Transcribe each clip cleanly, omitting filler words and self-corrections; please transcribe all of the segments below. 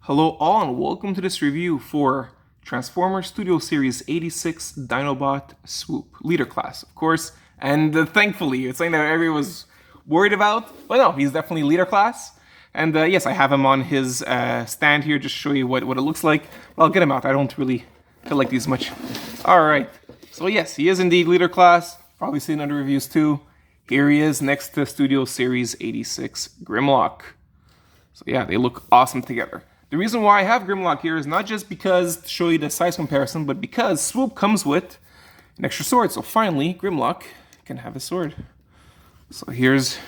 Hello all and welcome to this review for Transformers Studio Series 86 Dinobot Swoop Leader Class, of course, and thankfully, it's something that everyone was worried about, but no, he's definitely Leader Class, and yes, I have him on his stand here just to show you what it looks like. Well, I'll get him out, I don't really collect these much. Alright, so yes, he is indeed Leader Class, probably seen under reviews too. Here he is next to Studio Series 86 Grimlock. So yeah, they look awesome together. The reason why I have Grimlock here is not just because to show you the size comparison, but because Swoop comes with an extra sword. So finally, Grimlock can have a sword. So here's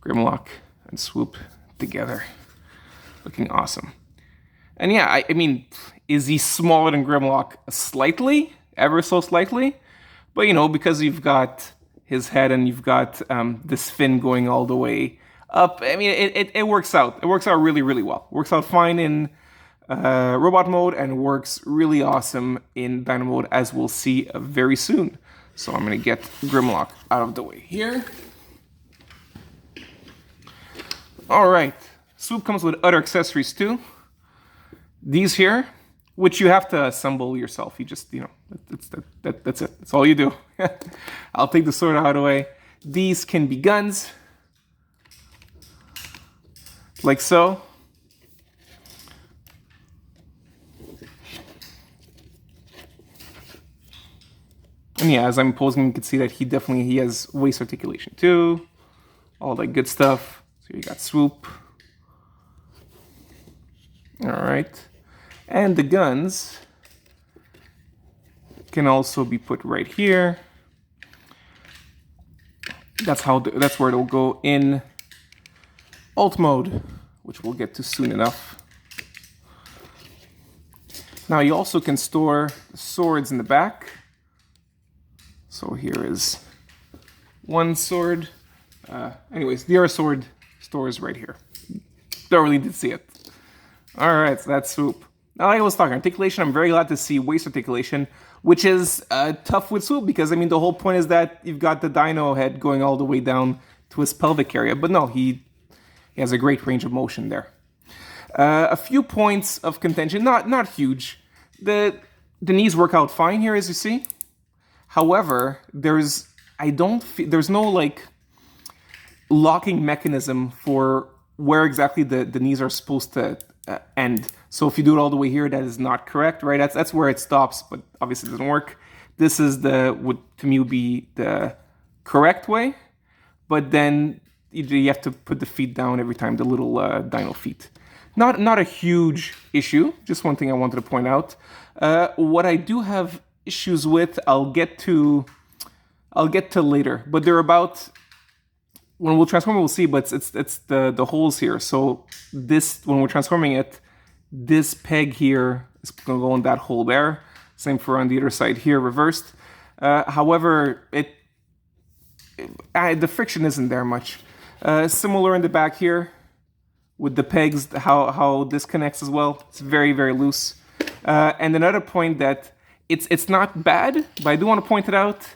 Grimlock and Swoop together. Looking awesome. And yeah, I mean, is he smaller than Grimlock? Slightly, ever so slightly. But you know, because you've got his head and you've got this fin going all the way up. I mean, it works out. It works out really, really well. Works out fine in robot mode and works really awesome in Dino mode, as we'll see very soon. So I'm going to get Grimlock out of the way here. All right. Swoop comes with other accessories too. These here, which you have to assemble yourself. You just, you know, that's it. That's all you do. I'll take the sword out of the way. These can be guns. Like so. And yeah, as I'm posing, you can see that he has waist articulation too. All that good stuff. So you got Swoop. Alright. And the guns can also be put right here. That's where it'll go in alt mode, which we'll get to soon enough. Now you also can store swords in the back. So here is one sword. Anyways, the other sword stores right here. Don't really did see it. All right, so that's Swoop. Now, like I was talking, articulation, I'm very glad to see waist articulation, which is tough with Swoop because, I mean, the whole point is that you've got the dino head going all the way down to his pelvic area. But no, he has a great range of motion there. A few points of contention, not huge. The knees work out fine here, as you see. However, there's no like locking mechanism for where exactly the knees are supposed to end. So if you do it all the way here, that is not correct, right? That's where it stops, but obviously it doesn't work. This is would to me would be the correct way, but then you have to put the feet down every time, the little dino feet. Not a huge issue, just one thing I wanted to point out. What I do have issues with, I'll get to later, but they're about, when we'll transform it, we'll see, but it's the holes here. So this, when we're transforming it, this peg here is going to go in that hole there. Same for on the other side here, reversed. However, the friction isn't there much. Similar in the back here with the pegs, how this connects as well. It's very, very loose. And another point that it's not bad, but I do want to point it out.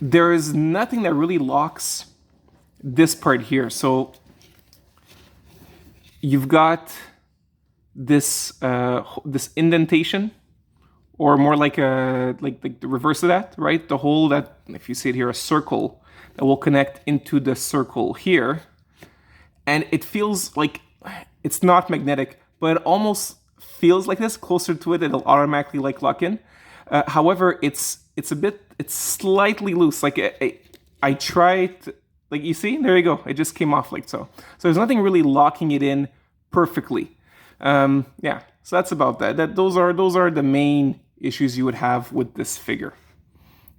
There is nothing that really locks this part here. So you've got this this indentation, or more like the reverse of that, right? The hole that, if you see it here, a circle that will connect into the circle here. And it feels like it's not magnetic, but it almost feels like this. Closer to it, it'll automatically like lock in. However, it's slightly loose. Like I tried, like you see, there you go. It just came off like so. So there's nothing really locking it in perfectly. Yeah, so that's about that. Those are the main issues you would have with this figure.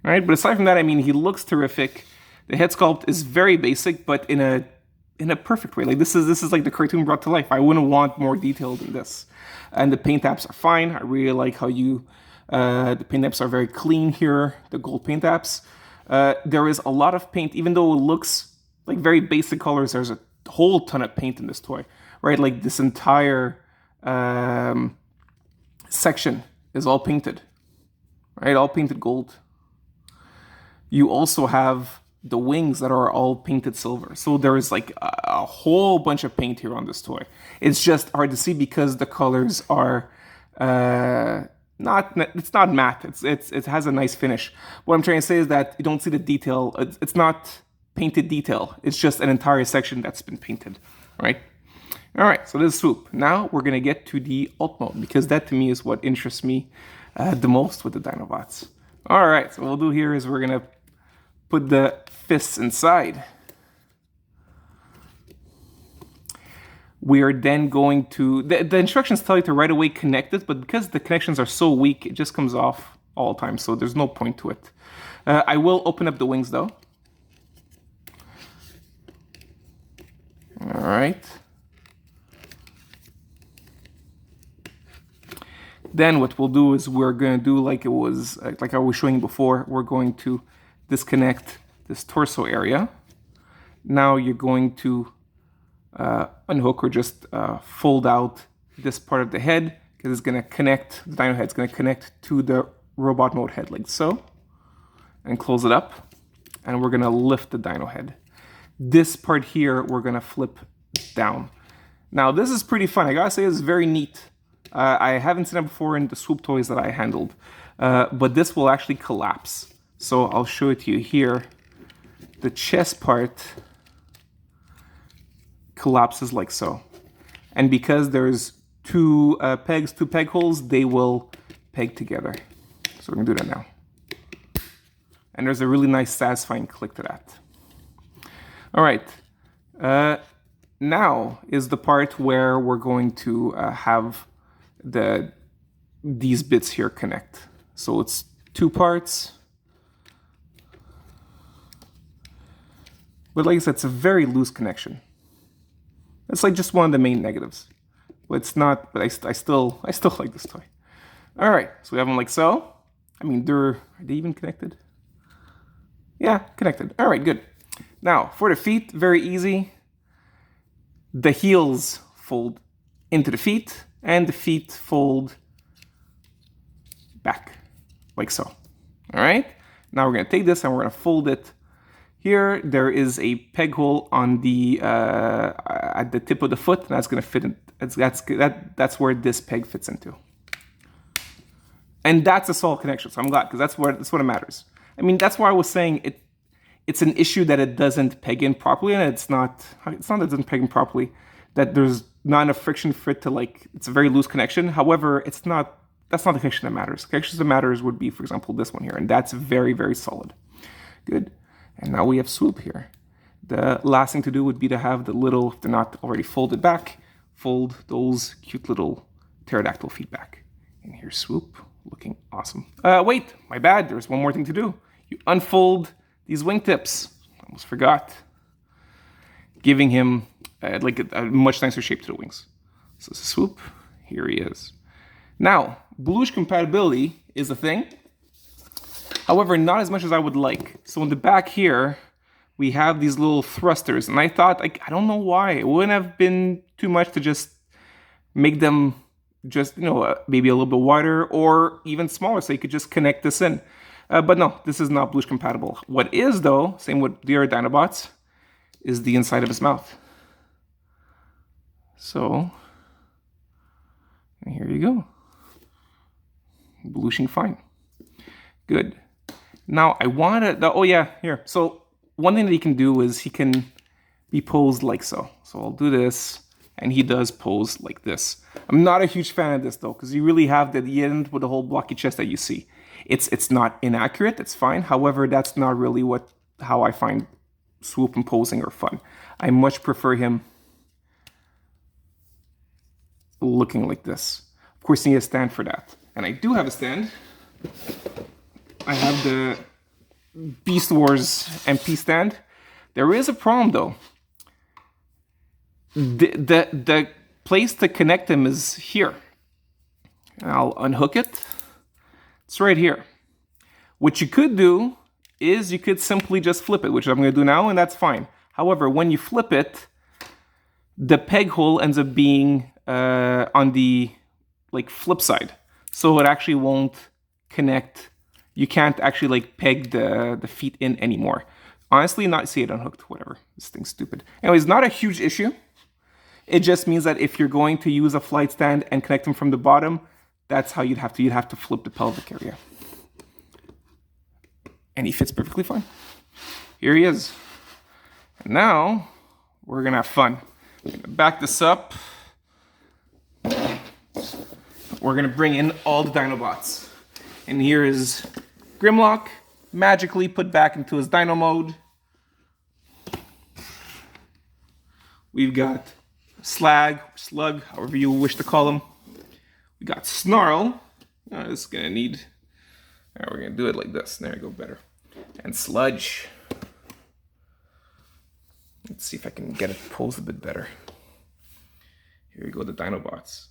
All right, but aside from that, I mean, he looks terrific. The head sculpt is very basic, but in a perfect way. Like this is like the cartoon brought to life. I wouldn't want more detail than this. And the paint apps are fine. I really like how the paint apps are very clean here. The gold paint apps. There is a lot of paint, even though it looks like very basic colors. There's a whole ton of paint in this toy, right? Like this entire section is all painted, right? All painted gold. You also have the wings that are all painted silver. So there is like a whole bunch of paint here on this toy. It's just hard to see because the colors are it's not matte. It has a nice finish. What I'm trying to say is that you don't see the detail. It's not painted detail. It's just an entire section that's been painted, right? All right, so this is Swoop. Now we're gonna get to the alt mode because that to me is what interests me the most with the Dinobots. All right, so what we'll do here is we're gonna put the fists inside. We are then going to, the instructions tell you to right away connect it, but because the connections are so weak, it just comes off all the time, so there's no point to it. I will open up the wings though. All right. Then what we'll do is we're going to do like I was showing before. We're going to disconnect this torso area. Now you're going to unhook or just fold out this part of the head because it's going to connect, the dino head's going to connect to the robot mode head like so. And close it up. And we're going to lift the dino head. This part here, we're going to flip down. Now this is pretty fun. I gotta say it's very neat. I haven't seen it before in the Swoop toys that I handled, but this will actually collapse. So I'll show it to you here. The chest part collapses like so. And because there's two peg holes, they will peg together. So we're gonna do that now. And there's a really nice satisfying click to that. All right, now is the part where we're going to have these bits here connect. So it's two parts. But like I said, it's a very loose connection. It's like just one of the main negatives. But it's not, but I still like this toy. All right, so we have them like so. I mean, are they even connected? Yeah, connected. All right, good. Now, for the feet, very easy. The heels fold into the feet, and the feet fold back, like so. All right? Now we're going to take this and we're going to fold it. Here, there is a peg hole on the at the tip of the foot, and that's going to fit in. That's where this peg fits into. And that's a solid connection, so I'm glad, because that's what matters. I mean, that's why I was saying it's an issue that it doesn't peg in properly, and it's not that it doesn't peg in properly, that there's not enough friction for it to, like, it's a very loose connection. However, that's not the connection that matters. The connection that matters would be, for example, this one here, and that's very, very solid. Good. And now we have Swoop here. The last thing to do would be to have the little, if they're not already folded back, fold those cute little pterodactyl feet back. And here's Swoop, looking awesome. Wait, my bad, there's one more thing to do. You unfold these wingtips. Almost forgot. Giving him like a much nicer shape to the wings. So this is Swoop. Here he is. Now, bluish compatibility is a thing. However, not as much as I would like. So in the back here, we have these little thrusters. And I thought, like, I don't know why. It wouldn't have been too much to just make them just, maybe a little bit wider or even smaller so you could just connect this in. But no, this is not bluish compatible. What is, though, same with the other Dinobots, is the inside of his mouth. So, and here you go. Bluishing fine. Good. Now, I want to, oh yeah, here. So, one thing that he can do is he can be posed like so. So, I'll do this, and he does pose like this. I'm not a huge fan of this, though, because you really have the end with the whole blocky chest that you see. It's not inaccurate, it's fine. However, that's not really how I find Swoop and posing are fun. I much prefer him looking like this. Of course, you need a stand for that. And I do have a stand. I have the Beast Wars MP stand. There is a problem, though. The place to connect them is here. And I'll unhook it. It's right here. What you could do is you could simply just flip it, which I'm going to do now, and that's fine. However, when you flip it, the peg hole ends up being on the flip side. So it actually won't connect. You can't actually peg the feet in anymore. Honestly, not see it unhooked, whatever. This thing's stupid. Anyways, not a huge issue. It just means that if you're going to use a flight stand and connect them from the bottom, that's how you'd have to flip the pelvic area. And he fits perfectly fine. Here he is. And now we're gonna have fun. I'm gonna back this up. We're gonna bring in all the Dinobots. And here is Grimlock, magically put back into his Dino mode. We've got Slag, Slug, however you wish to call him. We got Snarl. Oh, this is gonna need. Right, we're gonna do it like this. There we go, better. And Sludge. Let's see if I can get it posed a bit better. Here we go, the Dinobots.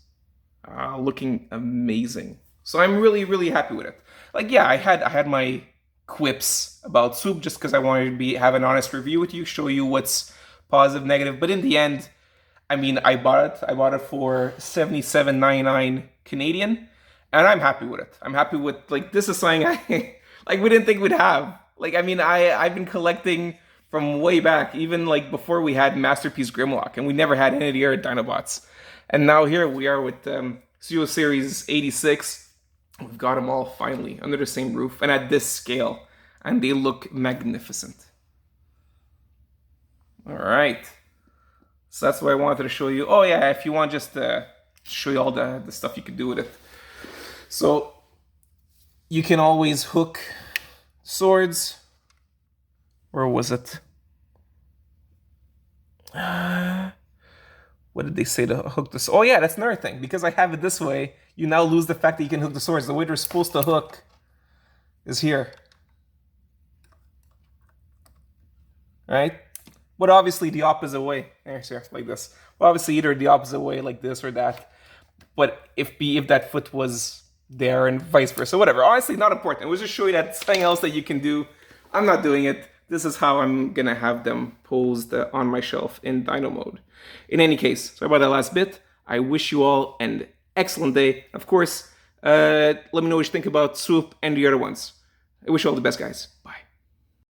Looking amazing. So I'm really, really happy with it. Like, yeah, I had my quips about Swoop just because I wanted to have an honest review with you, show you what's positive, negative. But in the end, I mean, I bought it. I bought it for $77.99 Canadian, and I'm happy with it. I'm happy with, like, this is something I like we didn't think we'd have. Like, I mean, I've been collecting from way back, even like before we had Masterpiece Grimlock, and we never had any of the other Dinobots. And now here we are with Studio Series 86. We've got them all finally under the same roof and at this scale, and they look magnificent. All right. So that's what I wanted to show you. Oh yeah, if you want just to show you all the stuff you can do with it. So you can always hook swords. Where was it? What did they say to hook this? Oh yeah, that's another thing. Because I have it this way, you now lose the fact that you can hook the swords. The way they're supposed to hook is here. Right? But obviously the opposite way. There's here, like this. Well, obviously either the opposite way, like this or that. But if that foot was there and vice versa, whatever. Honestly, not important. It was just show you that something else that you can do. I'm not doing it. This is how I'm gonna have them posed on my shelf in Dino mode. In any case, sorry about that last bit. I wish you all an excellent day. Of course, let me know what you think about Swoop and the other ones. I wish you all the best, guys. Bye.